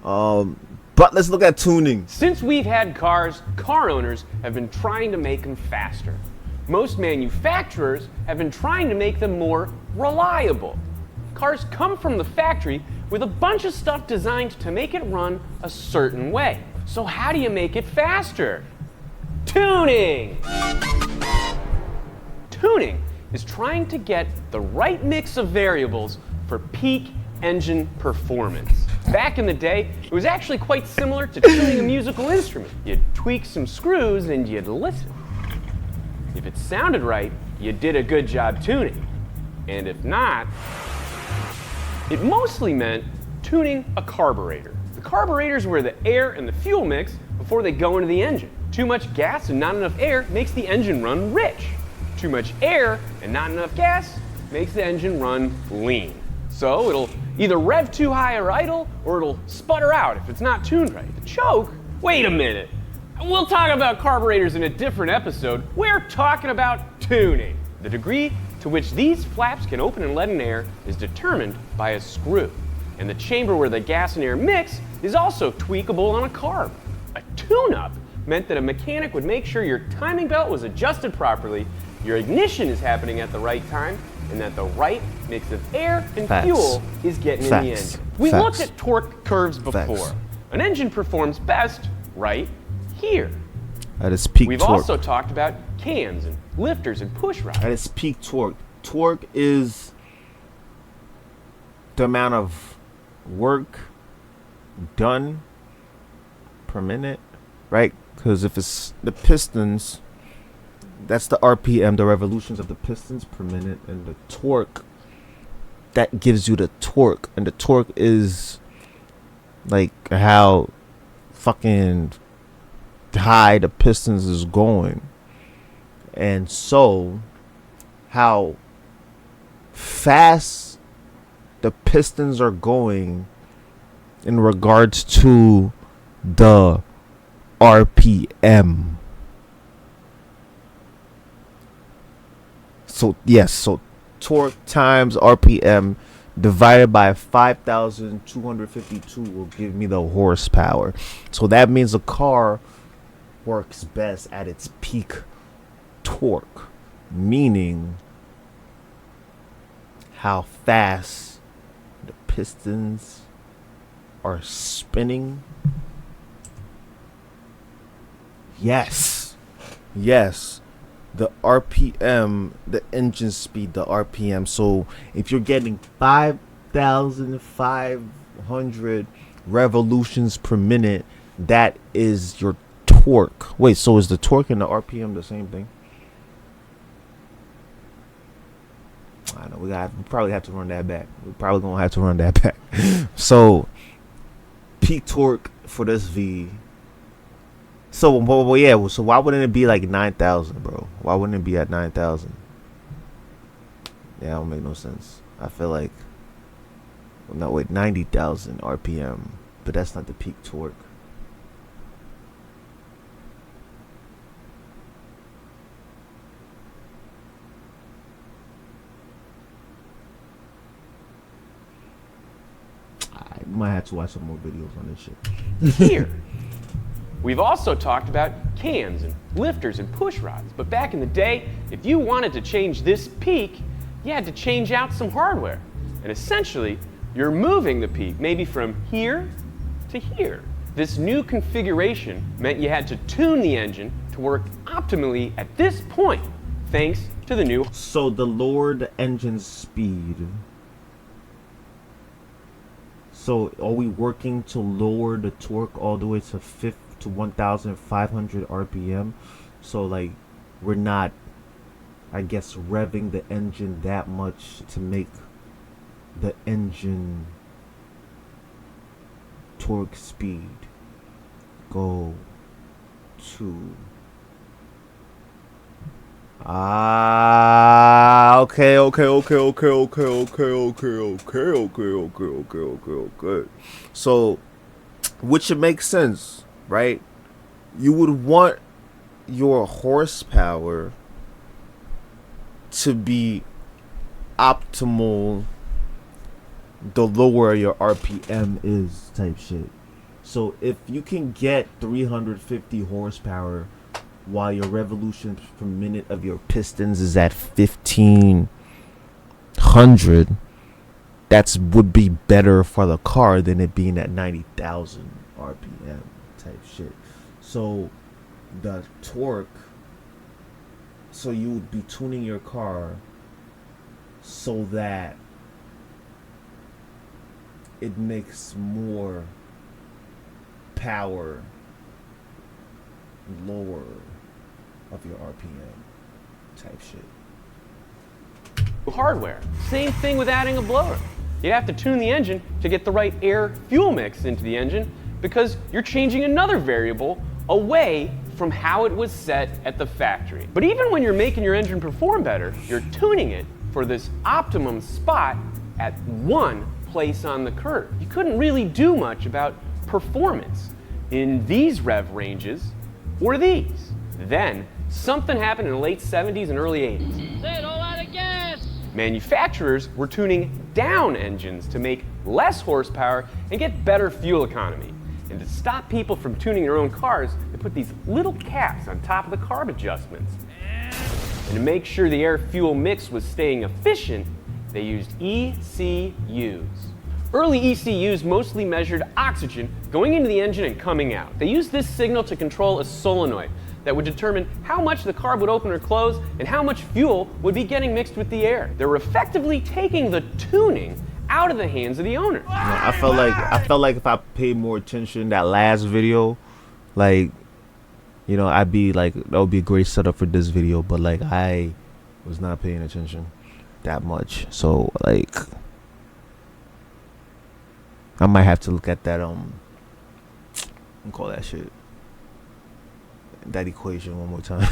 But let's look at tuning. Since we've had cars, car owners have been trying to make them faster. Most manufacturers have been trying to make them more reliable. Cars come from the factory with a bunch of stuff designed to make it run a certain way. So how do you make it faster? Tuning! Tuning is trying to get the right mix of variables for peak engine performance. Back in the day, it was actually quite similar to tuning a musical instrument. You'd tweak some screws and you'd listen. If it sounded right, you did a good job tuning. And if not, it mostly meant tuning a carburetor. The carburetors were the air and the fuel mix before they go into the engine. Too much gas and not enough air makes the engine run rich. Too much air and not enough gas makes the engine run lean. So it'll either rev too high or idle, or it'll sputter out if it's not tuned right. The choke? Wait a minute. We'll talk about carburetors in a different episode. We're talking about tuning. The degree to which these flaps can open and let in air is determined by a screw. And the chamber where the gas and air mix is also tweakable on a carb. A tune-up meant that a mechanic would make sure your timing belt was adjusted properly, your ignition is happening at the right time, and that the right mix of air and fuel is getting in the engine. We looked at torque curves before. An engine performs best right here. At its peak We've torque. also talked about cams and lifters and push rods. At its peak torque. Torque is the amount of work done per minute, right? Because if it's the pistons, that's the RPM, the revolutions of the pistons per minute, and the torque, that gives you the torque, and the torque is like how fucking high the pistons is going, and so how fast the pistons are going in regards to the RPM. So yes, so torque times RPM divided by 5,252 will give me the horsepower. So that means a car works best at its peak torque, meaning how fast the pistons are spinning. Yes, the RPM, the engine speed, the RPM. So if you're getting 5,500 revolutions per minute, that is your torque. Wait, so is the torque and the RPM the same thing? I know we probably have to run that back. We're probably gonna have to run that back. So peak torque for this V. So yeah. So why wouldn't it be like 9,000, bro? Why wouldn't it be at 9,000? Yeah, that don't make no sense. I feel like, well, no, wait, 90,000 RPM, but that's not the peak torque. I might have to watch some more videos on this shit. Here. We've also talked about cams and lifters and push rods, but back in the day, if you wanted to change this peak, you had to change out some hardware. And essentially, you're moving the peak maybe from here to here. This new configuration meant you had to tune the engine to work optimally at this point, thanks to the new. So the lower the engine speed. So are we working to lower the torque all the way to 1,500 RPM? So like we're not, I guess, revving the engine that much to make the engine torque speed go to okay. So which should make sense, right? You would want your horsepower to be optimal the lower your RPM is, type shit. So if you can get 350 horsepower while your revolutions per minute of your pistons is at 1500, that's would be better for the car than it being at 90,000 RPM type shit. So the torque, so you would be tuning your car so that it makes more power lower of your RPM type shit. Hardware. Same thing with adding a blower. You'd have to tune the engine to get the right air-fuel mix into the engine because you're changing another variable away from how it was set at the factory. But even when you're making your engine perform better, you're tuning it for this optimum spot at one place on the curve. You couldn't really do much about performance in these rev ranges or these. Then something happened in the late 70s and early 80s. Say it all out of gas! Manufacturers were tuning down engines to make less horsepower and get better fuel economy. And to stop people from tuning their own cars, they put these little caps on top of the carb adjustments. And to make sure the air-fuel mix was staying efficient, they used ECUs. Early ECUs mostly measured oxygen going into the engine and coming out. They used this signal to control a solenoid that would determine how much the carb would open or close and how much fuel would be getting mixed with the air. They were effectively taking the tuning out of the hands of the owner. You know, I felt like if I paid more attention that last video, like, you know, I'd be like, that would be a great setup for this video, but like I was not paying attention that much. So like I might have to look at that call that shit, that equation one more time.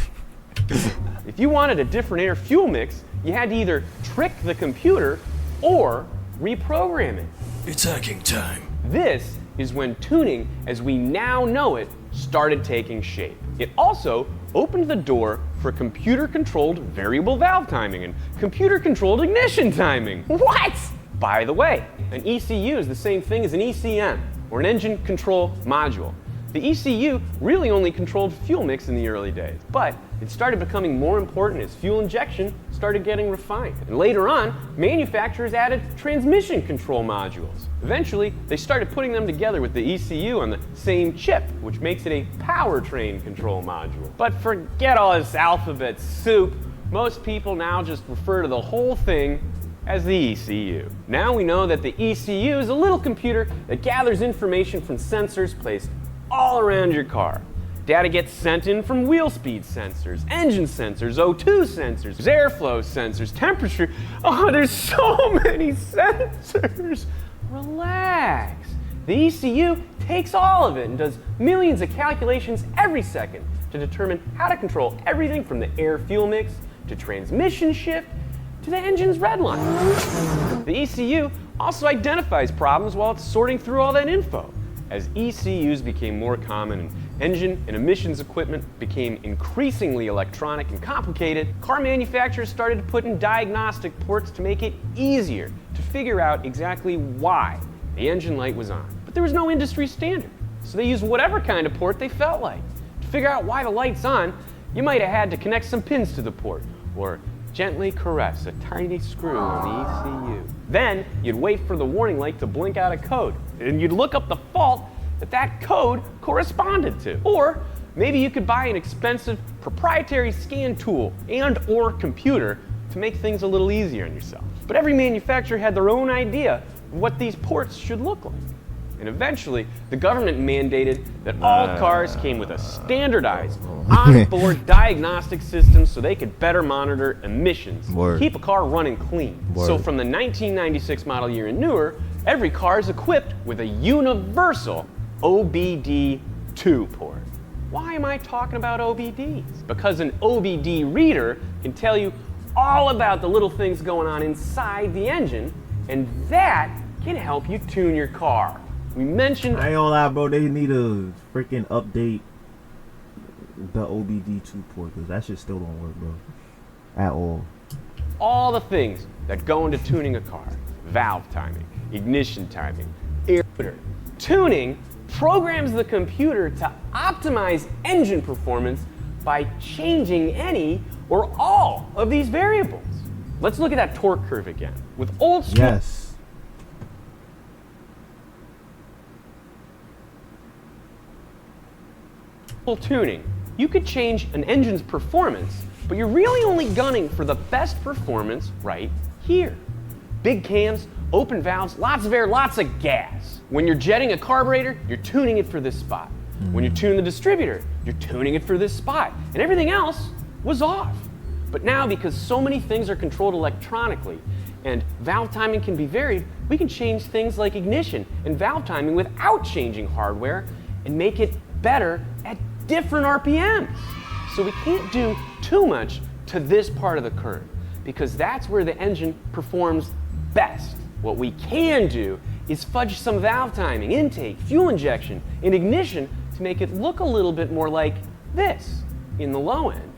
If you wanted a different air fuel mix, you had to either trick the computer or reprogram it. It's hacking time. This is when tuning, as we now know it, started taking shape. It also opened the door for computer-controlled variable valve timing and computer-controlled ignition timing. What? By the way, an ECU is the same thing as an ECM, or an engine control module. The ECU really only controlled fuel mix in the early days, but it started becoming more important as fuel injection started getting refined. And later on, manufacturers added transmission control modules. Eventually, they started putting them together with the ECU on the same chip, which makes it a powertrain control module. But forget all this alphabet soup. Most people now just refer to the whole thing as the ECU. Now we know that the ECU is a little computer that gathers information from sensors placed all around your car. Data gets sent in from wheel speed sensors, engine sensors, O2 sensors, airflow sensors, temperature. Oh, there's so many sensors. Relax. The ECU takes all of it and does millions of calculations every second to determine how to control everything from the air-fuel mix to transmission shift to the engine's red line. The ECU also identifies problems while it's sorting through all that info. As ECUs became more common and engine and emissions equipment became increasingly electronic and complicated, car manufacturers started to put in diagnostic ports to make it easier to figure out exactly why the engine light was on. But there was no industry standard, so they used whatever kind of port they felt like. To figure out why the light's on, you might have had to connect some pins to the port, or gently caress a tiny screw on the ECU. Then you'd wait for the warning light to blink out a code, and you'd look up the fault that code corresponded to. Or maybe you could buy an expensive proprietary scan tool and or computer to make things a little easier on yourself. But every manufacturer had their own idea of what these ports should look like. And eventually, the government mandated that all cars came with a standardized onboard diagnostic system so they could better monitor emissions, keep a car running clean. So from the 1996 model year and newer, every car is equipped with a universal OBD2 port. Why am I talking about OBDs? Because an OBD reader can tell you all about the little things going on inside the engine, and that can help you tune your car. We mentioned... I ain't gonna lie, bro. They need to freaking update the OBD2 port, because that shit still don't work, bro. At all the things that go into tuning a car. Valve timing, ignition timing, air filter. Tuning programs the computer to optimize engine performance by changing any or all of these variables. Let's look at that torque curve again. With old school Yes. tuning, you could change an engine's performance, but you're really only gunning for the best performance right here. Big cams, open valves, lots of air, lots of gas. When you're jetting a carburetor, you're tuning it for this spot. When you're tuning the distributor, you're tuning it for this spot. And everything else was off. But now, because so many things are controlled electronically and valve timing can be varied, we can change things like ignition and valve timing without changing hardware and make it better at different RPMs. So we can't do too much to this part of the curve because that's where the engine performs best. What we can do is fudge some valve timing, intake, fuel injection, and ignition to make it look a little bit more like this in the low end.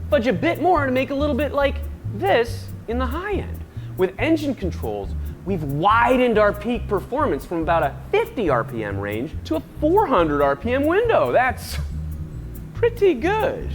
Fudge a bit more to make a little bit like this in the high end. With engine controls, we've widened our peak performance from about a 50 RPM range to a 400 RPM window. That's pretty good.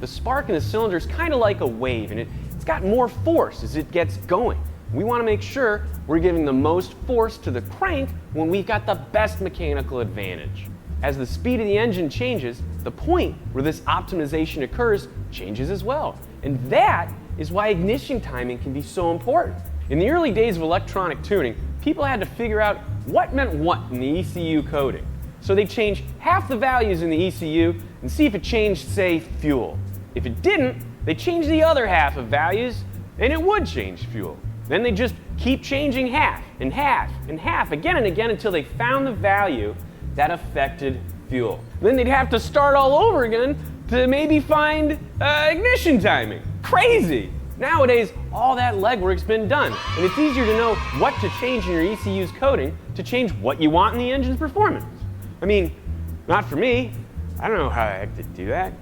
The spark in the cylinder is kind of like a wave, and it's got more force as it gets going. We want to make sure we're giving the most force to the crank when we've got the best mechanical advantage. As the speed of the engine changes, the point where this optimization occurs changes as well. And that is why ignition timing can be so important. In the early days of electronic tuning, people had to figure out what meant what in the ECU coding. So they changed half the values in the ECU and see if it changed, say, fuel. If it didn't, they changed the other half of values and it would change fuel. Then they just keep changing half and half and half again and again until they found the value that affected fuel. Then they'd have to start all over again to maybe find ignition timing. Crazy! Nowadays, all that legwork's been done, and it's easier to know what to change in your ECU's coding to change what you want in the engine's performance. I mean, not for me. I don't know how the heck to do that.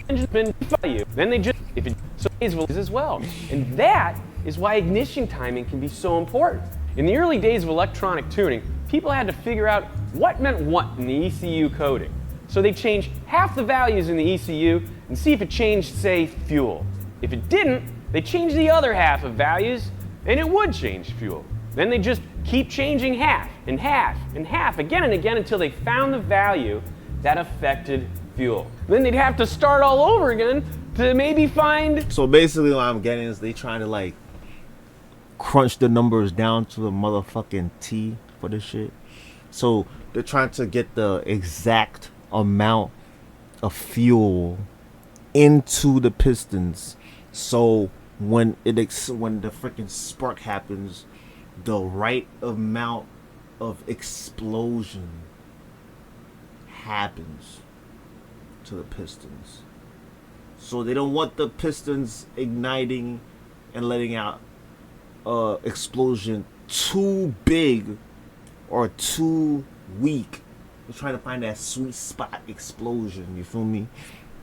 Engine's been value. Then they just, if it so is as well. And that is why ignition timing can be so important. In the early days of electronic tuning, people had to figure out what meant what in the ECU coding. So they changed half the values in the ECU and see if it changed, say, fuel. If it didn't, they changed the other half of values and it would change fuel. Then they just keep changing half and half and half again and again until they found the value that affected fuel. Then they'd have to start all over again to maybe find. So basically what I'm getting is they trying to like crunch the numbers down to the motherfucking T for this shit. So they're trying to get the exact amount of fuel into the pistons. So when the freaking spark happens, the right amount of explosion happens to the pistons. So they don't want the pistons igniting and letting out explosion too big or too weak. They're trying to find that sweet spot explosion, you feel me?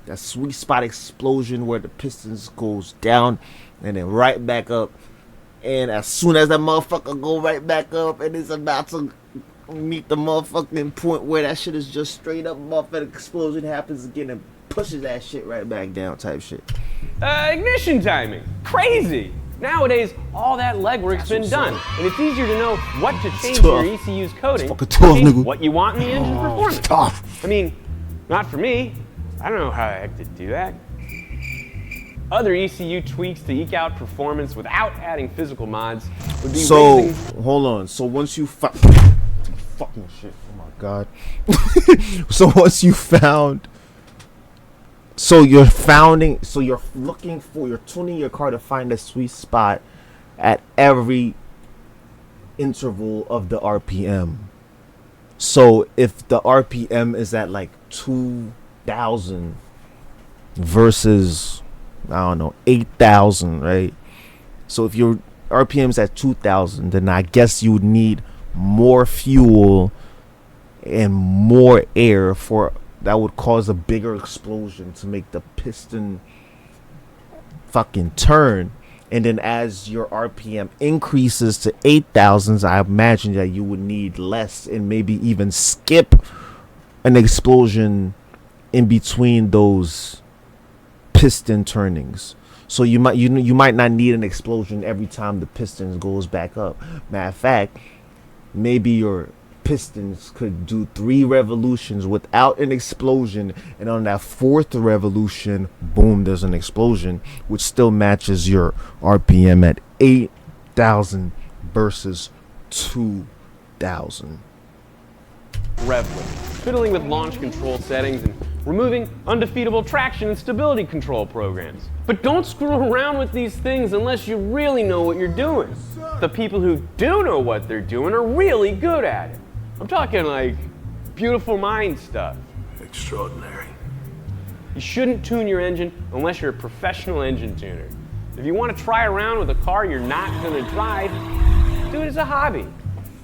That sweet spot explosion where the pistons goes down and then right back up. And as soon as that motherfucker go right back up and it's about to meet the motherfucking point where that shit is just straight up, motherfucking explosion happens again and pushes that shit right back down type shit. Ignition timing. Crazy! Nowadays, all that legwork's been done, and it's easier to know what to change in your ECU's coding Fucking to tough, change nigga. what you want in the engine's performance. Tough. I mean, not for me. I don't know how the heck to do that. Other ECU tweaks to eke out performance without adding physical mods would be raising. Hold on. So once you fucking shit. Oh my god. So once you found. So you're tuning your car to find a sweet spot at every interval of the RPM. So if the RPM is at like 2,000 versus, I don't know, 8,000, right? So if your RPM's at 2,000, then I guess you would need more fuel and more air for that would cause a bigger explosion to make the piston fucking turn. And then as your RPM increases to 8,000s, I imagine that you would need less and maybe even skip an explosion in between those piston turnings. So you might not need an explosion every time the piston goes back up. Matter of fact, maybe your pistons could do 3 revolutions without an explosion, and on that 4th revolution, boom, there's an explosion, which still matches your RPM at 8,000 versus 2,000. Revlet, fiddling with launch control settings and removing undefeatable traction and stability control programs. But don't screw around with these things unless you really know what you're doing. The people who do know what they're doing are really good at it. I'm talking like beautiful mind stuff. Extraordinary. You shouldn't tune your engine unless you're a professional engine tuner. If you want to try around with a car you're not going to drive, do it as a hobby.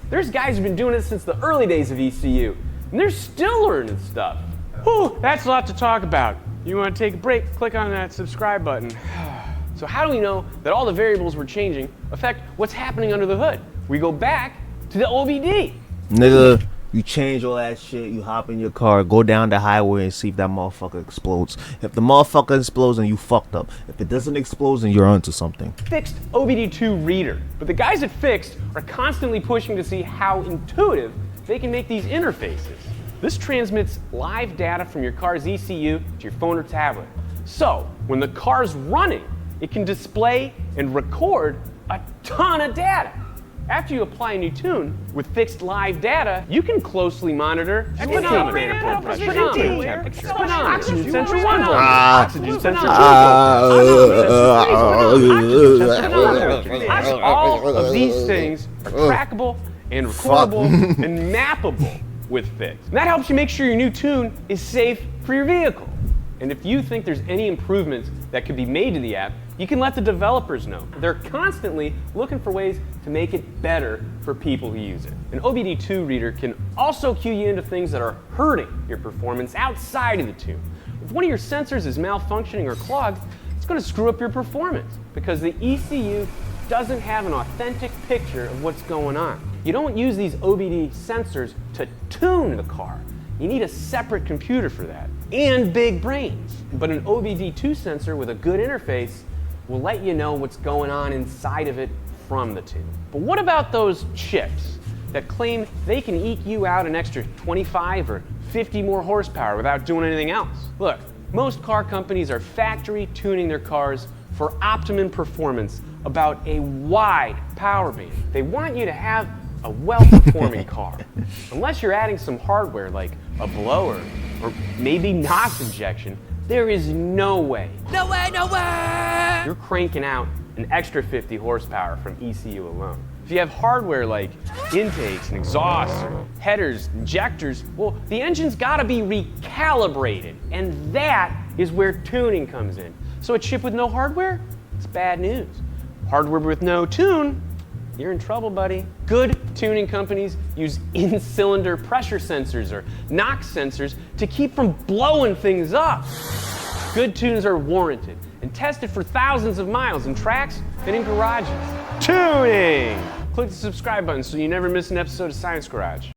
There's guys who've been doing it since the early days of ECU, and they're still learning stuff. Whew, that's a lot to talk about. You want to take a break? Click on that subscribe button. So how do we know that all the variables we're changing affect what's happening under the hood? We go back to the OBD. Nigga, you change all that shit, you hop in your car, go down the highway and see if that motherfucker explodes. If the motherfucker explodes, then you fucked up. If it doesn't explode, then you're onto something. Fixed OBD2 reader. But the guys at Fixed are constantly pushing to see how intuitive they can make these interfaces. This transmits live data from your car's ECU to your phone or tablet. So, when the car's running, it can display and record a ton of data. After you apply a new tune with Fixed live data, you can closely monitor speedometer, pressure, speedometer, oxygen sensor 1 voltage, oxygen sensor 2 voltage, all of these things are trackable and recordable and mappable with Fixed. And that helps you make sure your new tune is safe for your vehicle. And if you think there's any improvements that could be made to the app, you can let the developers know. They're constantly looking for ways to make it better for people who use it. An OBD2 reader can also cue you into things that are hurting your performance outside of the tune. If one of your sensors is malfunctioning or clogged, it's going to screw up your performance because the ECU doesn't have an authentic picture of what's going on. You don't use these OBD sensors to tune the car. You need a separate computer for that, and big brains. But an OBD2 sensor with a good interface will let you know what's going on inside of it from the tune. But what about those chips that claim they can eke you out an extra 25 or 50 more horsepower without doing anything else? Look, most car companies are factory tuning their cars for optimum performance about a wide power band. They want you to have a well-performing car. Unless you're adding some hardware like a blower or maybe NOx injection, there is no way. No way, no way! You're cranking out an extra 50 horsepower from ECU alone. If you have hardware like intakes and exhausts or headers, injectors, well, the engine's gotta be recalibrated, and that is where tuning comes in. So a chip with no hardware, it's bad news. Hardware with no tune, you're in trouble, buddy. Good tuning companies use in-cylinder pressure sensors or NOx sensors to keep from blowing things up. Good tunes are warranted and tested for thousands of miles in tracks and in garages. Tuning! Click the subscribe button so you never miss an episode of Science Garage.